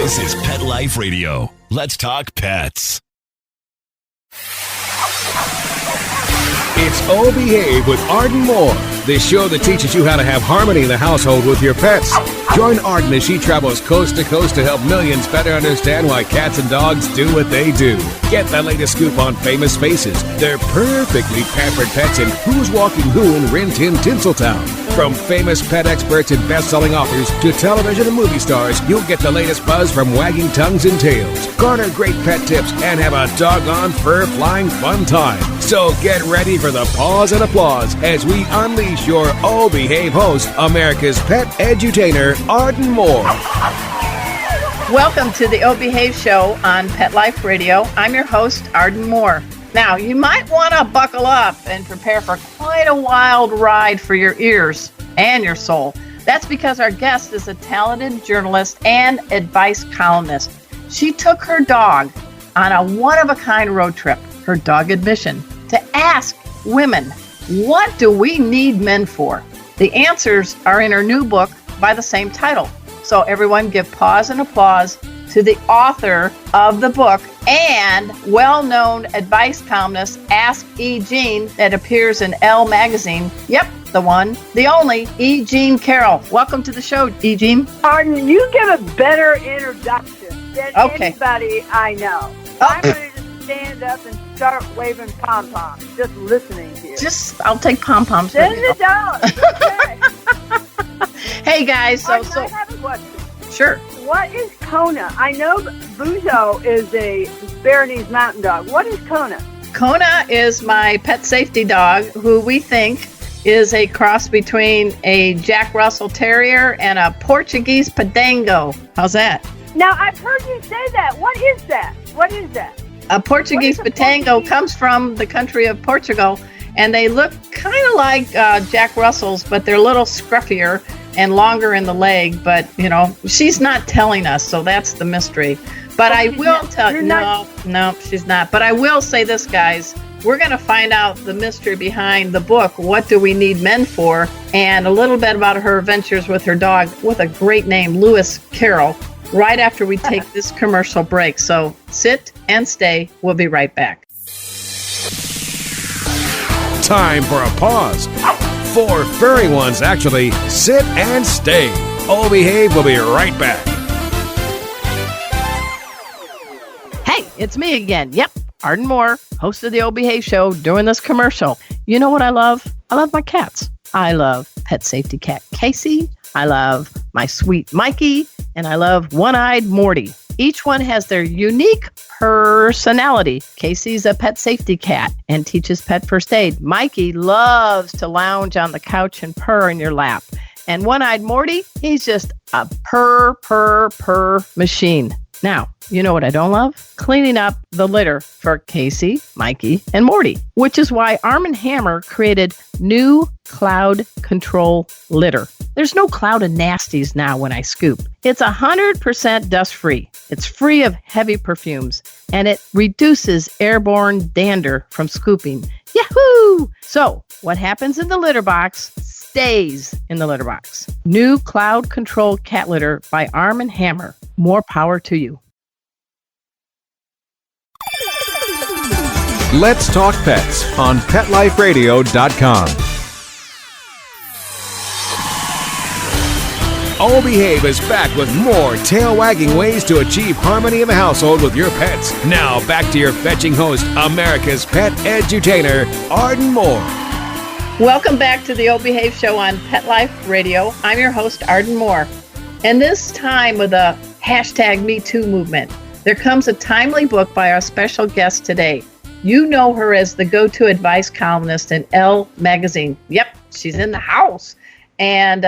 This is Pet Life Radio. Let's talk pets. It's Oh Behave with Arden Moore, the show that teaches you how to have harmony in the household with your pets. Join Arden as she travels coast to coast to help millions better understand why cats and dogs do what they do. Get the latest scoop on famous faces, their perfectly pampered pets, and who's walking who in Rin Tin Tinseltown. From famous pet experts and best-selling authors to television and movie stars, you'll get the latest buzz from wagging tongues and tails. Garner great pet tips and have a doggone fur-flying fun time. So get ready for the pause and applause as we unleash your Oh Behave host, America's pet edutainer, Arden Moore. Welcome to the Oh Behave show on Pet Life Radio. I'm your host, Arden Moore. Now, you might want to buckle up and prepare for quite a wild ride for your ears and your soul. That's because our guest is a talented journalist and advice columnist. She took her dog on a one-of-a-kind road trip, her dog admission, to ask women, what do we need men for? The answers are in her new book by the same title. So everyone give pause and applause to the author of the book and well-known advice columnist Ask E. Jean that appears in Elle Magazine. Yep, the one, the only, E. Jean Carroll. Welcome to the show, E. Jean. Arden, you give a better introduction than anybody I know. I'm ready to stand up and start waving pom-poms, just listening to you. I'll take pom-poms. Send it down. Okay. Hey, guys. I have a question. Sure. What is Kona? I know Buzo is a Pyrenees mountain dog. What is Kona? Kona is my pet safety dog, who we think is a cross between a Jack Russell Terrier and a Portuguese Padango. How's that? Now, I've heard you say that. What is that? A Portuguese Padango comes from the country of Portugal, and they look kind of like Jack Russells, but they're a little scruffier and longer in the leg. But, you know, she's not telling us, so that's the mystery. But I will tell you, no, she's not. But I will say this, guys. We're going to find out the mystery behind the book, What Do We Need Men For? And a little bit about her adventures with her dog with a great name, Lewis Carroll, right after we take this commercial break. So sit and stay. We'll be right back. Time for a pause. 4 furry ones, actually. Sit and stay. Oh Behave will be right back. Hey, it's me again. Yep, Arden Moore, host of the Oh Behave show, doing this commercial. You know what I love? I love my cats. I love pet safety cat Casey. I love my sweet Mikey. And I love one-eyed Morty. Each one has their unique personality. Casey's a pet safety cat and teaches pet first aid. Mikey loves to lounge on the couch and purr in your lap. And one-eyed Morty, he's just a purr machine. Now, you know what I don't love? Cleaning up the litter for Casey, Mikey, and Morty, which is why Arm & Hammer created new cloud control litter. There's no cloud of nasties now when I scoop. It's 100% dust-free. It's free of heavy perfumes, and it reduces airborne dander from scooping. Yahoo! So, what happens in the litter box stays in the litter box. New cloud control cat litter by Arm & Hammer. More power to you. Let's Talk Pets on PetLifeRadio.com. Oh Behave is back with more tail-wagging ways to achieve harmony in the household with your pets. Now back to your fetching host, America's pet edutainer, Arden Moore. Welcome back to the Oh Behave show on Pet Life Radio. I'm your host, Arden Moore. And this time with a #MeToo movement, there comes a timely book by our special guest today. You know her as the go-to advice columnist in Elle Magazine. Yep, she's in the house. And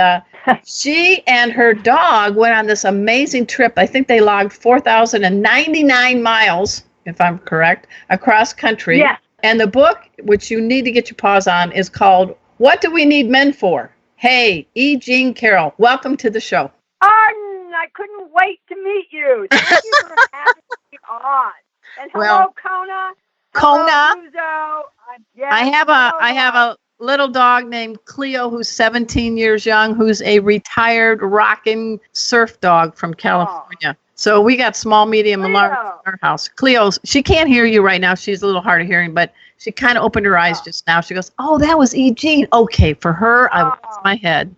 she and her dog went on this amazing trip. I think they logged 4,099 miles, if I'm correct, across country. Yeah. And the book, which you need to get your paws on, is called What Do We Need Men For? Hey, E. Jean Carroll, welcome to the show. Arden, I couldn't wait to meet you. Thank you for having me on. And hello, Kona. Kona. Hello, Buzo. I have a little dog named Cleo who's 17 years young, who's a retired rockin' surf dog from California. So we got small, medium, and large Cleo. in our house. Cleo, she can't hear you right now. She's a little hard of hearing, but she kind of opened her eyes just now. She goes, "Oh, that was E. Jean." Okay, for her, I lost my head.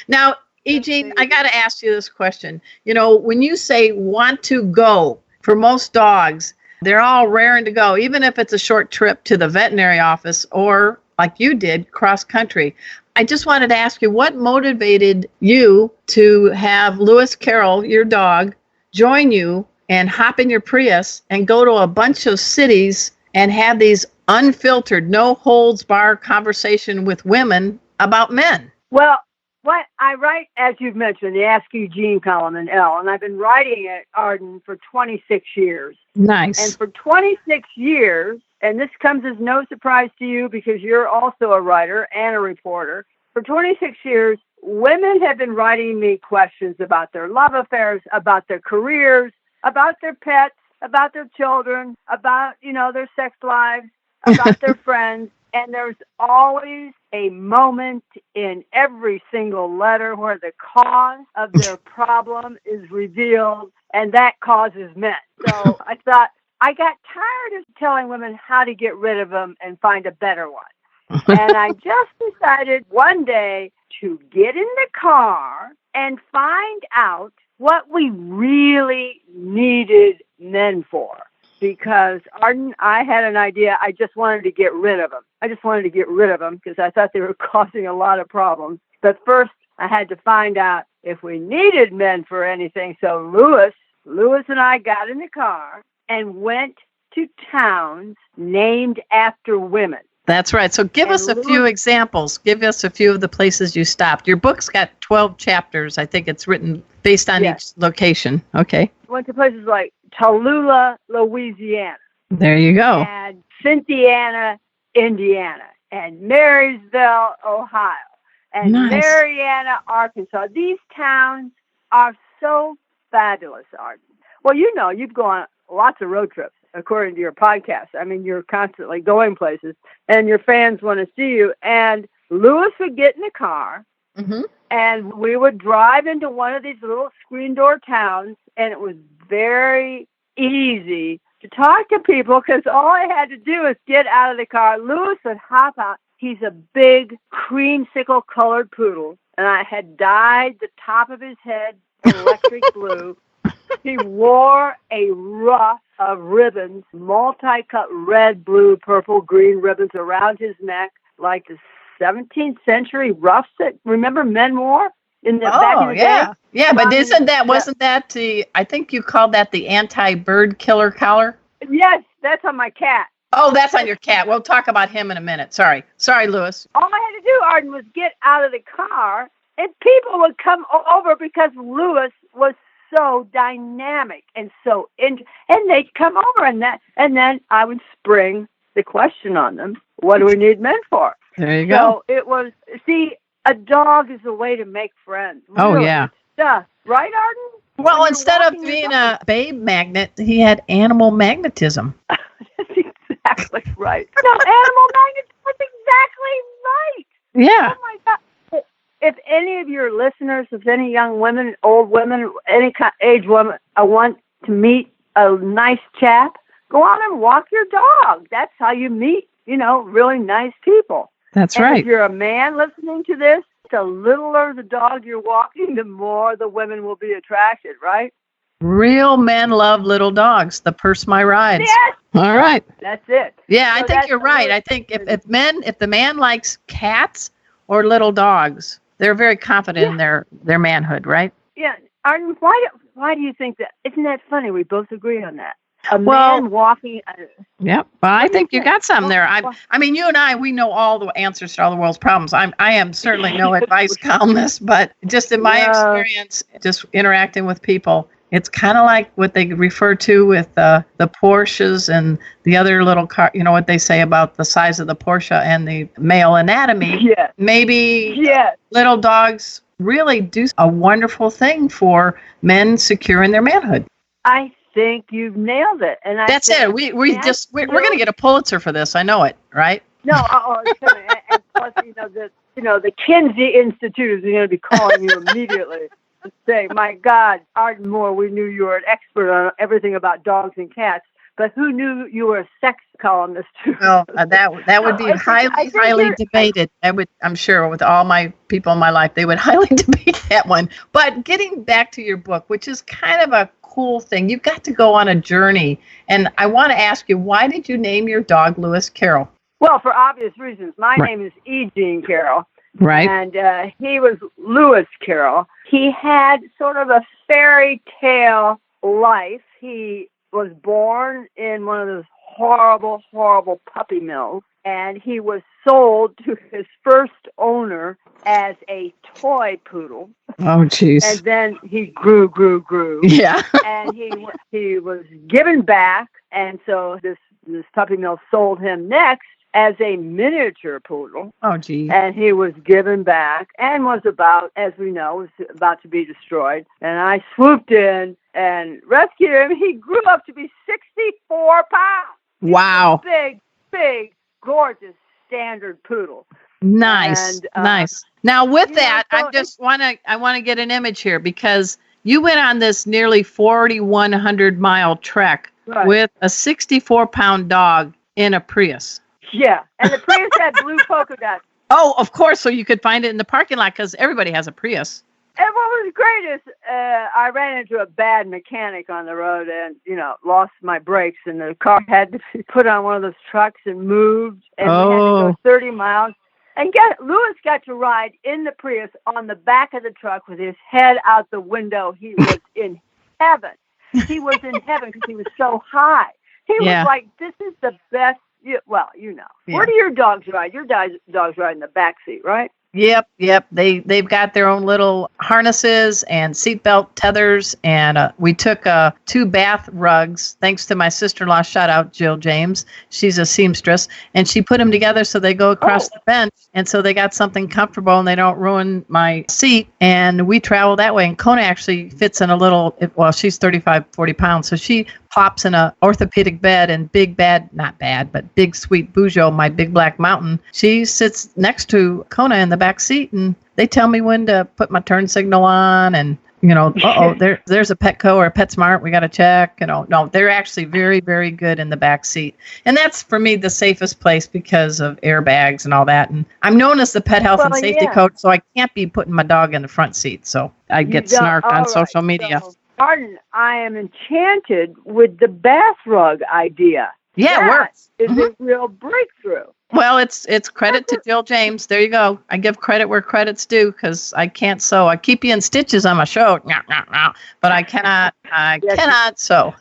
Now, E. Jean, I got to ask you this question. You know, when you say want to go, for most dogs, they're all raring to go, even if it's a short trip to the veterinary office or, like you did, cross country. I just wanted to ask you, what motivated you to have Lewis Carroll, your dog, join you and hop in your Prius and go to a bunch of cities and have these unfiltered, no holds bar conversation with women about men? Well, what I write, as you've mentioned, the Ask Eugene column in Elle, and I've been writing at Arden for 26 years. Nice. And for 26 years, and this comes as no surprise to you because you're also a writer and a reporter, for 26 years, women have been writing me questions about their love affairs, about their careers, about their pets, about their children, about, their sex lives, about their friends. And there's always a moment in every single letter where the cause of their problem is revealed, and that causes men. So I thought, I got tired of telling women how to get rid of them and find a better one. And I just decided one day to get in the car and find out what we really needed men for. Because Arden, I had an idea. I just wanted to get rid of them. I just wanted to get rid of them because I thought they were causing a lot of problems. But first, I had to find out if we needed men for anything. So Lewis and I got in the car and went to towns named after women. That's right. So give us a few examples. Give us a few of the places you stopped. Your book's got 12 chapters. I think it's written based on each location. Okay. Went to places like Tallulah, Louisiana. There you go. And Cynthiana, Indiana. And Marysville, Ohio. And Marianna, Arkansas. These towns are so fabulous, Arden. Well, you've gone on lots of road trips, according to your podcast. I mean, you're constantly going places, and your fans want to see you. And Lewis would get in the car, and we would drive into one of these little screen door towns, and it was very easy to talk to people because all I had to do was get out of the car. Lewis would hop out. He's a big creamsicle-colored poodle, and I had dyed the top of his head electric blue. He wore a ruff of ribbons, multi-cut red, blue, purple, green ribbons around his neck, like the 17th century ruffs that, remember, men wore in the back in the day? Yeah, but wasn't that I think you called that the anti-bird killer collar? Yes, that's on my cat. Oh, that's on your cat. We'll talk about him in a minute. Sorry, Lewis. All I had to do, Arden, was get out of the car, and people would come over because Lewis was so dynamic and so and they'd come over, and then I would spring the question on them: what do we need men for? There you go. So it was. See, a dog is a way to make friends. Oh really. yeah. Stuff, right, Arden? Well, instead of being a babe magnet, he had animal magnetism. That's exactly right. No, animal magnetism. That's exactly right. Yeah. Oh my God. If any of your listeners, if any young women, old women, any age woman, want to meet a nice chap, go out and walk your dog. That's how you meet, really nice people. That's and right. If you're a man listening to this, the littler the dog you're walking, the more the women will be attracted, right? Real men love little dogs. The purse my rides. Yes. All right. That's it. Yeah, I think you're right. I think if the man likes cats or little dogs, they're very confident in their manhood, right? Yeah. Arden, why do you think that? Isn't that funny? We both agree on that. Man walking. Yep. Well, I think you got some there. I mean, you and I, we know all the answers to all the world's problems. I am certainly no advice columnist, but just in my experience, just interacting with people, it's kind of like what they refer to with the Porsches and the other little car. You know what they say about the size of the Porsche and the male anatomy. Yeah. Maybe little dogs really do a wonderful thing for men securing their manhood. I think you've nailed it, and that's it. We're going to get a Pulitzer for this. I know it, right? No, and plus, the Kinsey Institute is going to be calling you immediately. to say, my God, Arden Moore, we knew you were an expert on everything about dogs and cats, but who knew you were a sex columnist too? Well, that would be highly debated. I'm sure with all my people in my life, they would highly debate that one. But getting back to your book, which is kind of a cool thing, you got to go on a journey. And I want to ask you, why did you name your dog Lewis Carroll? Well, for obvious reasons. My name is E. Jean Carroll. Right. And he was Lewis Carroll. He had sort of a fairy tale life. He was born in one of those horrible, horrible puppy mills, and he was sold to his first owner as a toy poodle. Oh, jeez. And then he grew. Yeah. And he was given back, and so this puppy mill sold him next as a miniature poodle. Oh, geez. And he was given back and was about, as we know, was about to be destroyed. And I swooped in and rescued him. He grew up to be 64 pounds. Wow. Big, gorgeous, standard poodle. Nice, and, nice. Now, with that, so I want to get an image here because you went on this nearly 4,100-mile trek with a 64-pound dog in a Prius. Yeah, and the Prius had blue polka dots. Oh, of course, so you could find it in the parking lot because everybody has a Prius. And what was great is I ran into a bad mechanic on the road and, lost my brakes, and the car had to be put on one of those trucks and moved, and we had to go 30 miles. And Lewis got to ride in the Prius on the back of the truck with his head out the window. He was in heaven. He was in heaven because he was so high. He was like, this is the best. Well, Yeah. Where do your dogs ride? Your dogs ride in the back seat, right? Yep. They've got their own little harnesses and seatbelt tethers, and we took 2 bath rugs, thanks to my sister-in-law, shout out Jill James. She's a seamstress, and she put them together so they go across the bench, and so they got something comfortable and they don't ruin my seat, and we travel that way. And Kona actually fits in a little, well, she's 35, 40 pounds, so she pops in a orthopedic bed, and big sweet Bujo, my big black mountain, she sits next to Kona in the back seat, and they tell me when to put my turn signal on, and there's a Petco or a PetSmart, we got to check. No, they're actually very, very good in the back seat, and that's for me the safest place because of airbags and all that. And I'm known as the pet health and safety coach, so I can't be putting my dog in the front seat, so I get snarked on social media. So, Arden, I am enchanted with the bath rug idea. Yeah, it works. It's a real breakthrough. Well, it's credit to Jill James. There you go. I give credit where credit's due because I can't sew. I keep you in stitches on my show, but I cannot sew.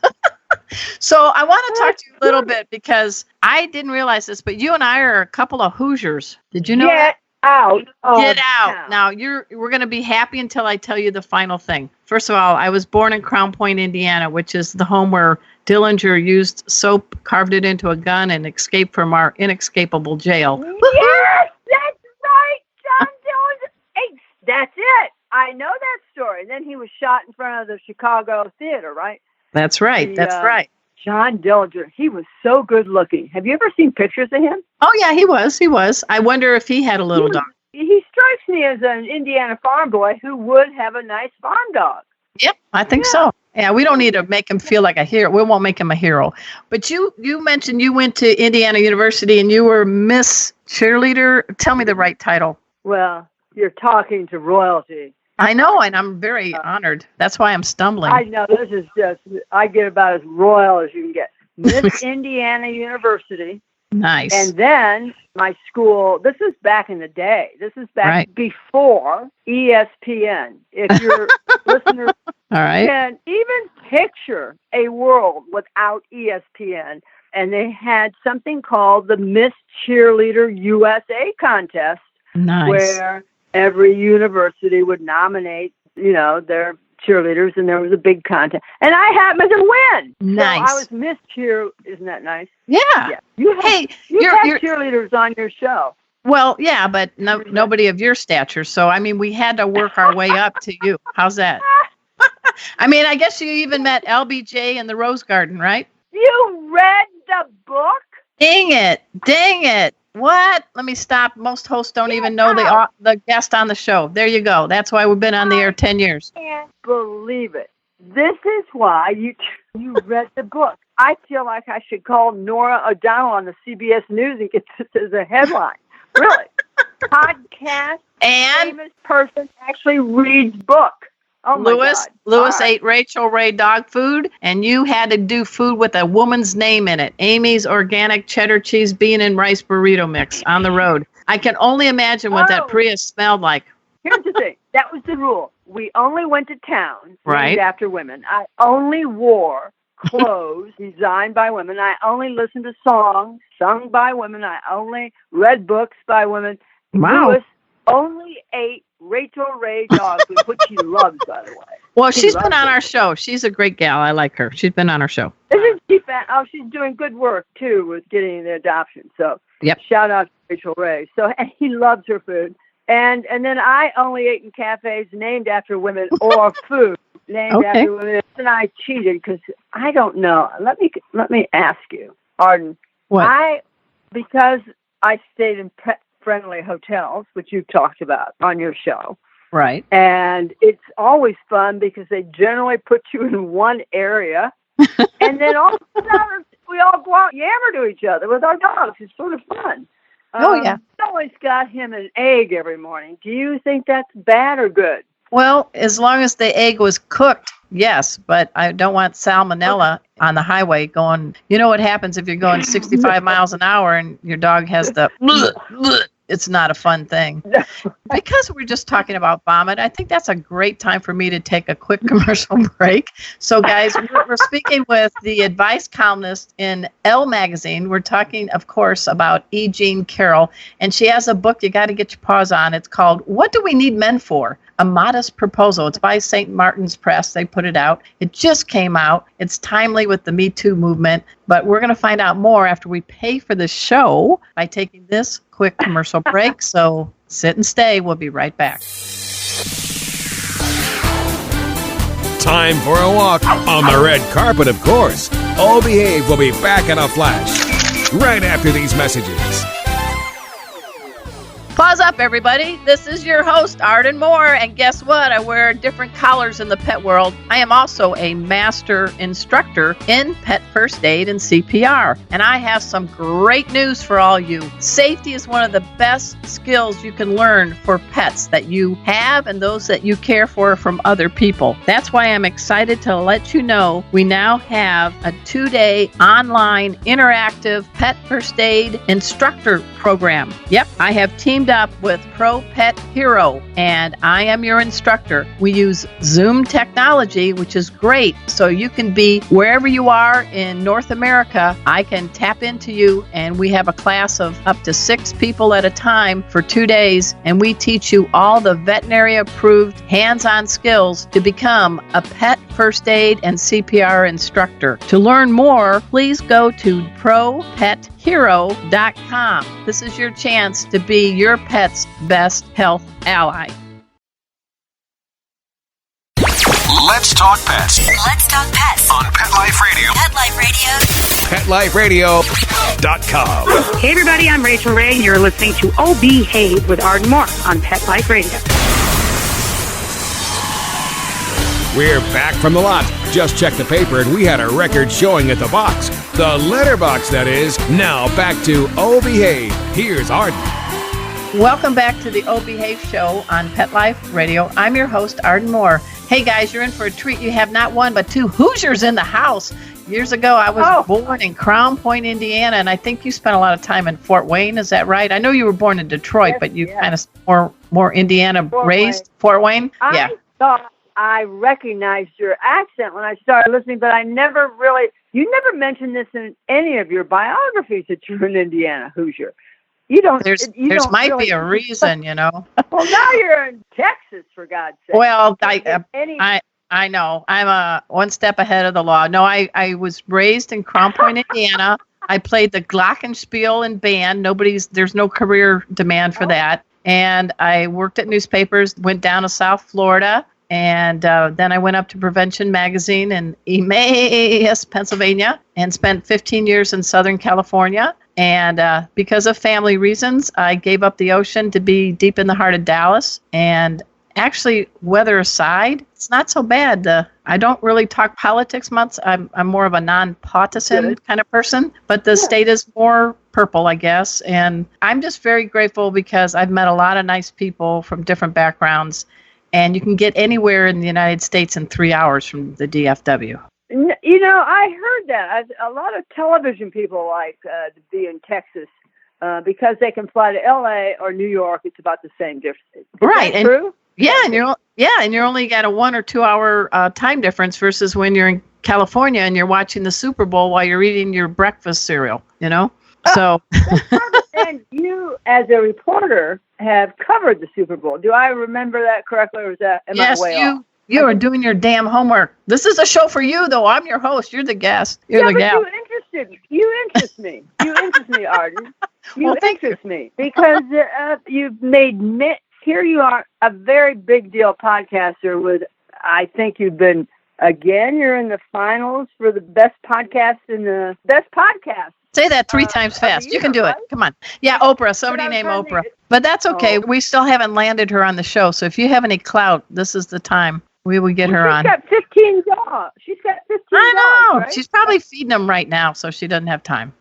So I want to talk to you a little bit because I didn't realize this, but you and I are a couple of Hoosiers. Did you know that? Out. Get out. Now, we're going to be happy until I tell you the final thing. First of all, I was born in Crown Point, Indiana, which is the home where Dillinger used soap, carved it into a gun, and escaped from our inescapable jail. Yes, that's right, John Dillinger. Hey, that's it. I know that story. And then he was shot in front of the Chicago theater, right? That's right. That's right. John Dillinger, he was so good looking. Have you ever seen pictures of him? Oh, yeah, he was. I wonder if he had a little dog. He strikes me as an Indiana farm boy who would have a nice farm dog. Yep, I think so. Yeah, we don't need to make him feel like a hero. We won't make him a hero. But you mentioned you went to Indiana University and you were Miss Cheerleader. Tell me the right title. Well, you're talking to royalty. I know, and I'm very honored. That's why I'm stumbling. I know, this is I get about as royal as you can get. Miss Indiana University. Nice. And then my school, this is back in the day. This is back before ESPN. If your listeners can even picture a world without ESPN, and they had something called the Miss Cheerleader USA contest, where every university would nominate, their cheerleaders, and there was a big contest. And I happened to win. Nice. So I was Miss Cheer. Isn't that nice? Yeah. You have cheerleaders on your show. Well, yeah, but nobody of your stature. So, I mean, we had to work our way up to you. How's that? I mean, I guess you even met LBJ in the Rose Garden, right? You read the book? Dang it. What? Let me stop. Most hosts don't even know the guest on the show. There you go. That's why we've been on the air 10 years. I can't believe it. This is why you read the book. I feel like I should call Nora O'Donnell on the CBS News and get this as a headline. Really. Podcast And famous person actually reads book. Oh my God. Lewis ate Rachel Ray dog food, and you had to do food with a woman's name in it. Amy's organic cheddar cheese bean and rice burrito mix on the road. I can only imagine what that Prius smelled like. Here's the thing. That was the rule. We only went to town right named after women. I only wore clothes designed by women. I only listened to songs sung by women. I only read books by women. Wow. Lewis only ate Rachel Ray dog food, which she loves, by the way. Well, she's been on our show. She's a great gal. I like her. She's been on our show. Isn't she she's doing good work, too, with getting the adoption. So shout out to Rachel Ray. So and he loves her food. And then I only ate in cafes named after women or food named after women. And I cheated because I don't know. Let me ask you, Arden. What? Because I stayed in pet-friendly hotels, which you've talked about on your show. Right. And it's always fun because they generally put you in one area. And then all of a sudden, we all go out and yammer to each other with our dogs. It's sort of fun. I always got him an egg every morning. Do you think that's bad or good? Well, as long as the egg was cooked, yes, but I don't want salmonella on the highway going. You know what happens if you're going 65 miles an hour and your dog has the it's not a fun thing. Because we're just talking about vomit, I think that's a great time for me to take a quick commercial break. So, guys, we're speaking with the advice columnist in Elle Magazine. We're talking, of course, about E. Jean Carroll, and she has a book you got to get your paws on. It's called What Do We Need Men For? A Modest Proposal. It's by St. Martin's Press. They put it out. It just came out. It's timely with the Me Too movement, but we're going to find out more after we pay for the show by taking this quick commercial break. So sit and stay. We'll be right back. Time for a walk on the red carpet, of course. Oh Behave will be back in a flash right after these messages. Paws up, everybody. This is your host, Arden Moore, and guess what? I wear different collars in the pet world. I am also a master instructor in pet first aid and CPR, and I have some great news for all you. Safety is one of the best skills you can learn for pets that you have and those that you care for from other people. That's why I'm excited to let you know we now have a 2-day online interactive pet first aid instructor program. Yep, I have teamed up with Pro Pet Hero, and I am your instructor. We use Zoom technology, which is great, so you can be wherever you are in North America. I can tap into you, and we have a class of up to 6 people at a time for 2 days, and we teach you all the veterinary-approved hands-on skills to become a pet first aid and CPR instructor. To learn more, please go to propethero.com. This is your chance to be your pet's best health ally. Let's talk pets. Let's talk pets On Pet Life Radio. Pet Life Radio. PetLifeRadio.com. Hey everybody, I'm Rachel Ray, and you're listening to Oh Behave with Arden Moore on Pet Life Radio. We're back from the lot. Just checked the paper and we had a record showing at the box. The letterbox, that is. Now back to Oh Behave. Here's Arden. Welcome back to the Oh Behave show on Pet Life Radio. I'm your host, Arden Moore. Hey guys, you're in for a treat. You have not one but 2 Hoosiers in the house. Years ago, I was born in Crown Point, Indiana, and I think you spent a lot of time in Fort Wayne. Is that right? I know you were born in Detroit, but you kind of more Indiana raised. Fort Wayne? I thought I recognized your accent when I started listening, but you never mentioned this in any of your biographies that you're an Indiana Hoosier. You don't. There might be a reason, you know. Well, now you're in Texas, for God's sake. Well, I know. I'm one step ahead of the law. No, I was raised in Crown Point, Indiana. I played the glockenspiel in band. There's no career demand for that. And I worked at newspapers, went down to South Florida, and then I went up to Prevention Magazine in Emmaus, Pennsylvania, and spent 15 years in Southern California. And because of family reasons, I gave up the ocean to be deep in the heart of Dallas. And actually, weather aside, it's not so bad. I don't really talk politics much. I'm more of a non-partisan kind of person, but the state is more purple, I guess. And I'm just very grateful because I've met a lot of nice people from different backgrounds, and you can get anywhere in the United States in 3 hours from the DFW. You know, I heard that. A lot of television people like to be in Texas because they can fly to L.A. or New York. It's about the same distance. Is right. that true? And you're only got a 1 or 2 hour time difference versus when you're in California and you're watching the Super Bowl while you're eating your breakfast cereal, you know? So. And you, as a reporter, have covered the Super Bowl. Do I remember that correctly, or am I way off? You are doing your damn homework. This is a show for you, though. I'm your host. You're the guest. You're the gal. You interest me. You interest me, Arden. Well, thank you. Me because you've made here you are, a very big deal podcaster with, I think you've been, again, you're in the finals for the best podcast in the best podcast. Say that 3 times fast. You can do it. Come on. Yeah, Oprah. Somebody named Oprah. But that's okay. We still haven't landed her on the show. So if you have any clout, this is the time. We will get her on. She's got 15 dogs. She's got 15 dogs. I know. Right? She's probably feeding them right now, so she doesn't have time.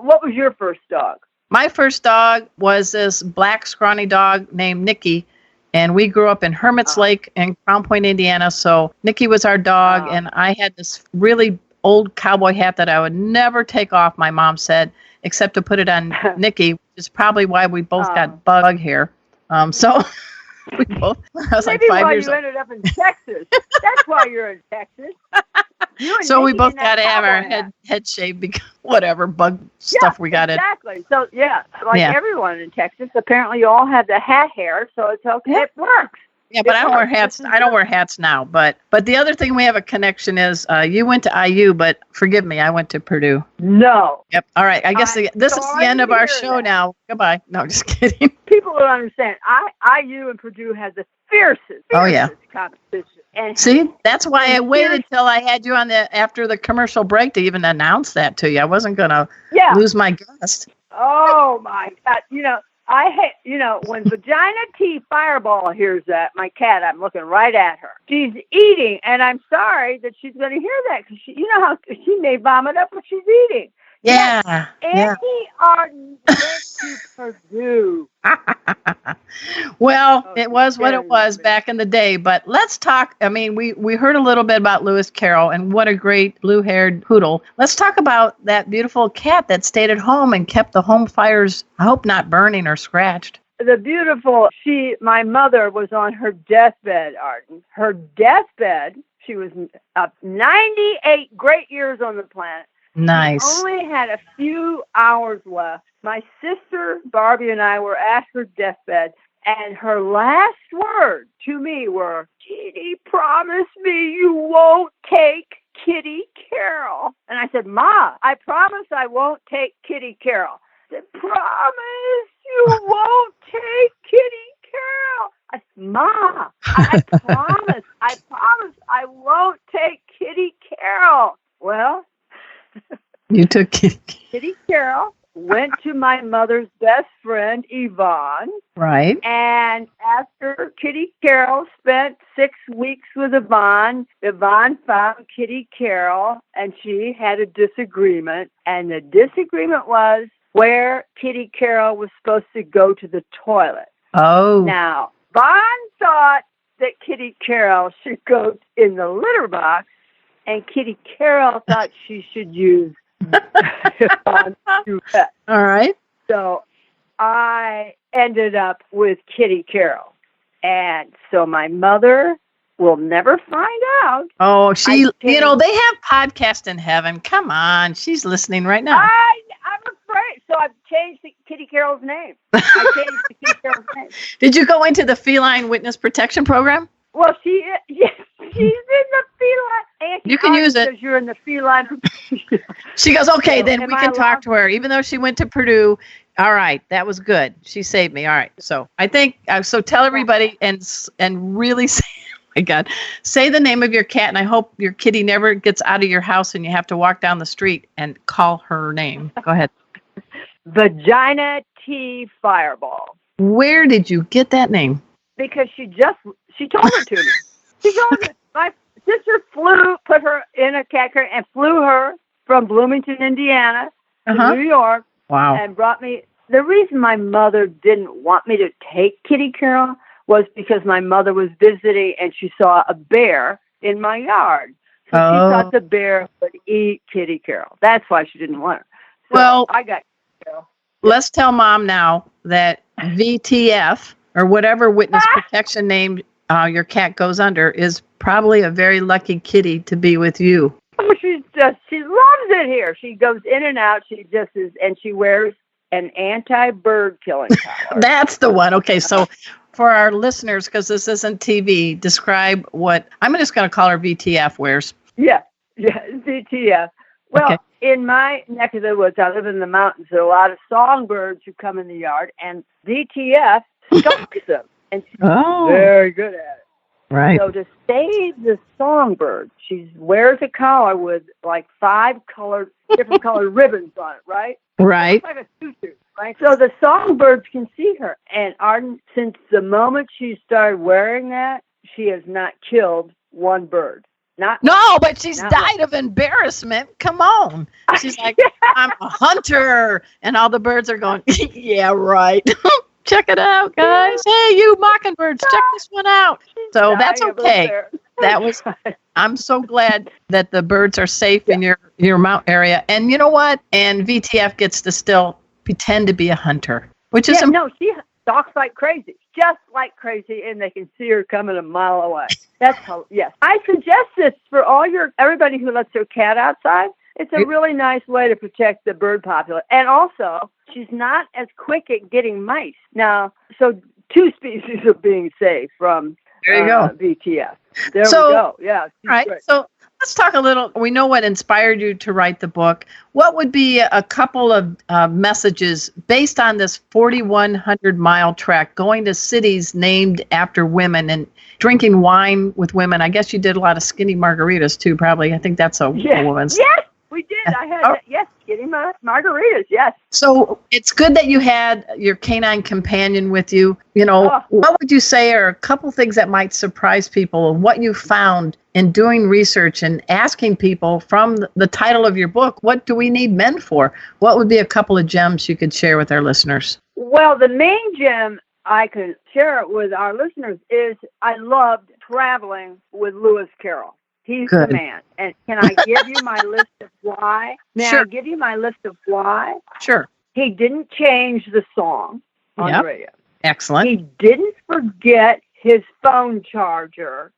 What was your first dog? My first dog was this black, scrawny dog named Nikki, and we grew up in Hermit's Lake in Crown Point, Indiana. So Nikki was our dog, and I had this really old cowboy hat that I would never take off, my mom said, except to put it on Nikki, which is probably why we both got bug hair. So we both, I was maybe like 5 years old. Maybe why you ended up in Texas. That's why you're in Texas. So we both got to have our head shaved because whatever bug stuff we got exactly. So everyone in Texas, apparently you all have the hat hair, so it's okay. Yeah. It works. Yeah, but I don't wear hats. I don't wear hats now. But the other thing we have a connection is you went to IU, but forgive me, I went to Purdue. No. Yep. All right. I guess this is the end of our show now. Goodbye. No, just kidding. People don't understand. IU and Purdue has the fiercest competition. And see, that's why I waited till I had you on after the commercial break to even announce that to you. I wasn't gonna lose my guest. Oh my God! I hate, when Vagina T Fireball hears that, my cat, I'm looking right at her. She's eating, and I'm sorry that she's going to hear that because you know how she may vomit up what she's eating. Yeah. Andy Arden went to Purdue. Well, it was what it was back in the day. But let's talk. I mean, we heard a little bit about Lewis Carroll and what a great blue-haired poodle. Let's talk about that beautiful cat that stayed at home and kept the home fires, I hope not burning or scratched. My mother was on her deathbed, Arden. Her deathbed, she was 98 great years on the planet. Nice. She only had a few hours left. My sister Barbie and I were at her deathbed, and her last words to me were, "Kitty, promise me you won't take Kitty Carroll." And I said, "Ma, I promise I won't take Kitty Carroll." I said, "Promise you won't take Kitty Carroll." I said, "Ma, I promise I won't take Kitty Carroll." Well, you took Kitty Carroll went to my mother's best friend, Yvonne. Right. And after Kitty Carroll spent 6 weeks with Yvonne found Kitty Carroll, and she had a disagreement. And the disagreement was where Kitty Carroll was supposed to go to the toilet. Oh. Now, Yvonne thought that Kitty Carroll should go in the litter box, and Kitty Carroll thought she should use Yvonne's duvet. All right. So I ended up with Kitty Carroll. And so my mother will never find out. Oh, they have podcast in heaven. Come on. She's listening right now. I'm afraid. So I've changed Kitty Carroll's name. I changed the Kitty Carroll's name. Did you go into the Feline Witness Protection Program? Well, she's in the feline. And you can use it. Because you're in the feline. She goes, okay, then we can talk to her. Even though she went to Purdue, all right, that was good. She saved me. All right. So I think, so tell everybody and really say, oh my God, say the name of your cat, and I hope your kitty never gets out of your house and you have to walk down the street and call her name. Go ahead. Vagina Tea Fireball. Where did you get that name? Because she told it to me. She told me. My sister put her in a cat carrier and flew her from Bloomington, Indiana to New York. Wow. And brought me. The reason my mother didn't want me to take Kitty Carroll was because my mother was visiting and she saw a bear in my yard. So she thought the bear would eat Kitty Carroll. That's why she didn't want her. So well, I got Kitty Carroll. Let's tell Mom now that VTF, or whatever witness protection name your cat goes under, is probably a very lucky kitty to be with you. Oh, she loves it here. She goes in and out. She just is, and she wears an anti-bird killing collar. That's the one. Okay, so for our listeners, because this isn't TV, describe what, I'm just going to call her VTF wears. Yeah, VTF. Well, in my neck of the woods, I live in the mountains. There are a lot of songbirds who come in the yard, and VTF stalks them. And she's very good at it. Right. So to save the songbird, she wears a collar with like 5 different colored ribbons on it, right? Right. It's like a tutu, right? So the songbirds can see her. And Arden, since the moment she started wearing that, she has not killed one bird. But she's died of embarrassment. Come on. She's like, I'm a hunter. And all the birds are going, yeah, right. Check it out, guys. Hey, you mockingbirds, check this one out. So that's okay. I'm so glad that the birds are safe in your mount area. And you know what? And VTF gets to still pretend to be a hunter, which is she stalks like crazy, just like crazy, and they can see her coming a mile away. That's how. Yes, I suggest this for everybody who lets their cat outside. It's a really nice way to protect the bird population. And also, she's not as quick at getting mice. Now, so 2 species are being saved from VTF. There we go. Yeah. Right. Great. So let's talk a little. We know what inspired you to write the book. What would be a couple of messages based on this 4,100-mile trek, going to cities named after women and drinking wine with women? I guess you did a lot of skinny margaritas, too, probably. I think that's a woman's. Yes. We did. I had, getting my margaritas, yes. So it's good that you had your canine companion with you. What would you say are a couple things that might surprise people of what you found in doing research and asking people from the title of your book, what do we need men for? What would be a couple of gems you could share with our listeners? Well, the main gem I can share with our listeners is I loved traveling with Lewis Carroll. He's the man. And can I give you my list of why? May I give you my list of why? Sure. He didn't change the song on the radio. Excellent. He didn't forget his phone charger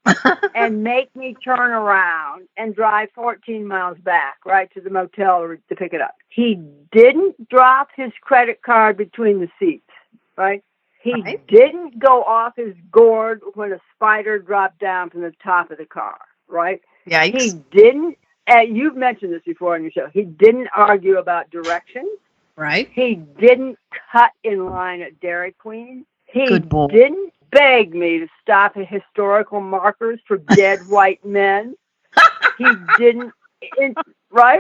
and make me turn around and drive 14 miles back, right, to the motel to pick it up. He didn't drop his credit card between the seats, right? He didn't go off his gourd when a spider dropped down from the top of the car. Right? Yikes. He didn't, you've mentioned this before on your show, he didn't argue about directions. Right. He didn't cut in line at Dairy Queen. He didn't beg me to stop at historical markers for dead white men. He didn't,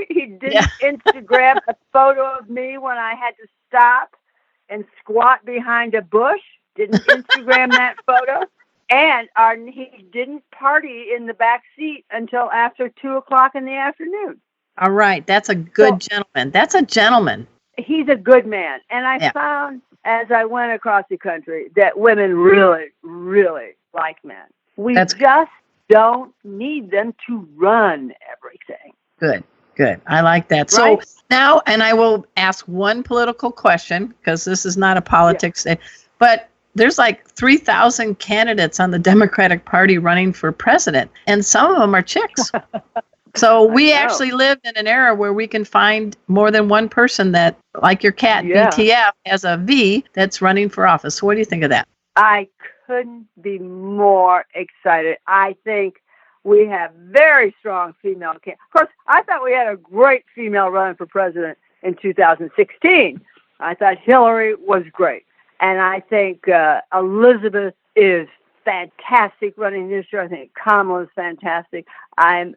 He didn't Instagram a photo of me when I had to stop and squat behind a bush. Didn't Instagram that photo. And he didn't party in the back seat until after 2:00 in the afternoon. All right. That's a good gentleman. That's a gentleman. He's a good man. And I found, as I went across the country, that women really, really like men. We just don't need them to run everything. Good. I like that. Right? So now, and I will ask one political question, because this is not a politics day, but there's like 3,000 candidates on the Democratic Party running for president, and some of them are chicks. So we actually lived in an era where we can find more than one person that, like your cat, VTF, has a V that's running for office. So what do you think of that? I couldn't be more excited. I think we have very strong female candidates. Of course, I thought we had a great female running for president in 2016. I thought Hillary was great. And I think Elizabeth is fantastic running this year. I think Kamala is fantastic. I'm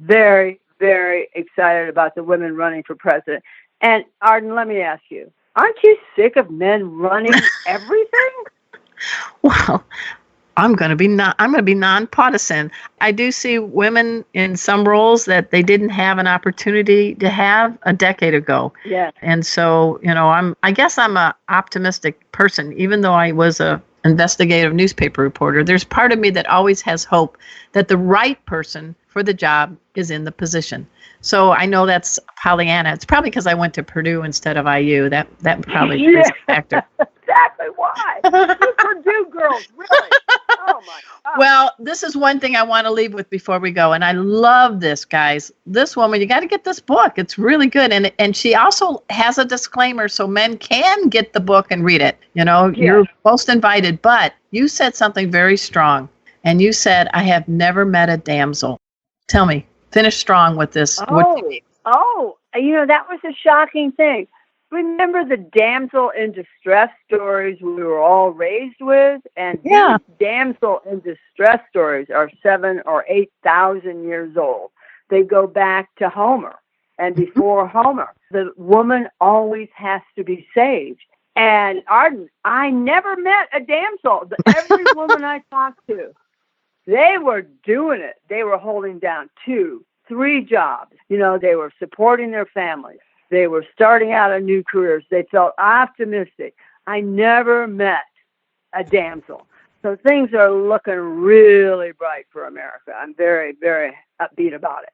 very, very excited about the women running for president. And Arden, let me ask you, aren't you sick of men running everything? Well, I'm going to be nonpartisan. I do see women in some roles that they didn't have an opportunity to have a decade ago. Yeah. And so, I guess I'm a optimistic person, even though I was a investigative newspaper reporter. There's part of me that always has hope that the right person for the job is in the position. So I know that's Pollyanna. It's probably because I went to Purdue instead of IU. That probably is a factor. Exactly why. You Purdue girls, really. Oh, my God. Well, this is one thing I want to leave with before we go. And I love this, guys. This woman, you got to get this book. It's really good. And she also has a disclaimer so men can get the book and read it. You're most invited. But you said something very strong. And you said, I have never met a damsel. Tell me, finish strong with this. That was a shocking thing. Remember the damsel in distress stories we were all raised with? And these damsel in distress stories are 7,000 or 8,000 years old. They go back to Homer. And before Homer, the woman always has to be saved. And Arden, I never met a damsel. Every woman I talked to, they were doing it. They were holding down 2, 3 jobs. They were supporting their families. They were starting out on new careers. They felt optimistic. I never met a damsel. So things are looking really bright for America. I'm very, very upbeat about it.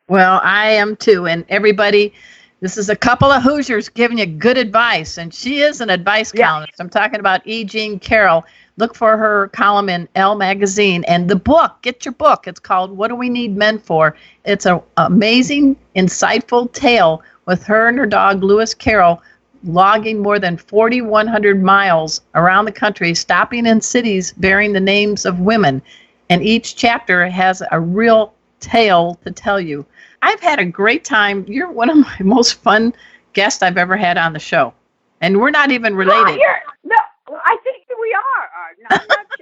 Well, I am too. And everybody, this is a couple of Hoosiers giving you good advice. And she is an advice columnist. I'm talking about E. Jean Carroll. Look for her column in Elle Magazine. And the book, get your book. It's called What Do We Need Men For? It's an amazing, insightful tale with her and her dog, Lewis Carroll, logging more than 4,100 miles around the country, stopping in cities bearing the names of women. And each chapter has a real tale to tell you. I've had a great time. You're one of my most fun guests I've ever had on the show. And we're not even related. I think we are, Arden.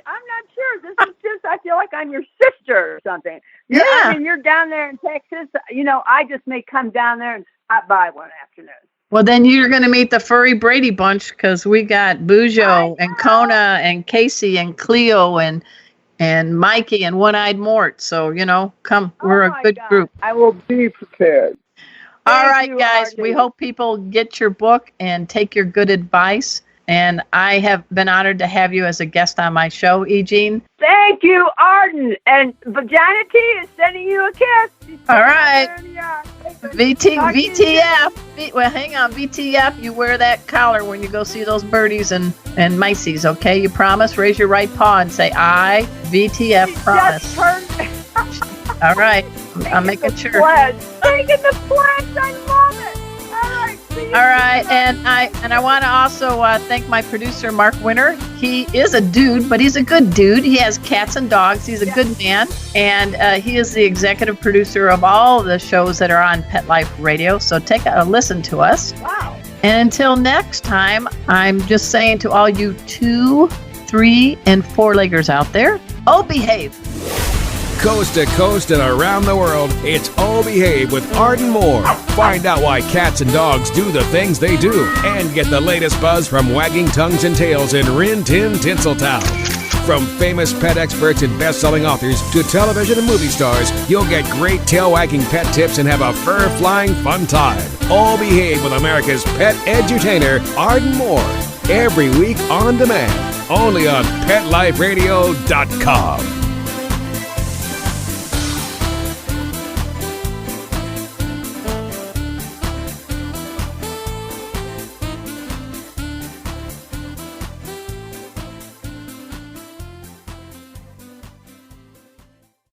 I'm not sure. This is just, I feel like I'm your sister or something. You're down there in Texas. I just may come down there and stop by one afternoon. Well, then you're going to meet the furry Brady bunch because we got Bujo and Kona and Casey and Cleo and Mikey and One-Eyed Mort. So, come. We're a good group. I will be prepared. All right, guys. Arden. We hope people get your book and take your good advice. And I have been honored to have you as a guest on my show, E. Jean. Thank you, Arden. And Vagina T is sending you a kiss. All right. VTF. Well, hang on. VTF, you wear that collar when you go see those birdies and mices, okay? You promise? Raise your right paw and say, I, VTF, promise. All right. I'm making sure. Taking the pledge. I love it. All right, and I want to also thank my producer, Mark Winter. He is a dude, but he's a good dude. He has cats and dogs. He's a good man, and he is the executive producer of all the shows that are on Pet Life Radio. So take a listen to us. Wow. And until next time, I'm just saying to all you 2, 3, and 4-leggers out there, behave. Coast to coast and around the world, it's Oh Behave with Arden Moore. Find out why cats and dogs do the things they do and get the latest buzz from wagging tongues and tails in Rin Tin Tinseltown. From famous pet experts and best-selling authors to television and movie stars, you'll get great tail-wagging pet tips and have a fur-flying fun time. Oh Behave with America's pet edutainer, Arden Moore. Every week on demand, only on PetLifeRadio.com.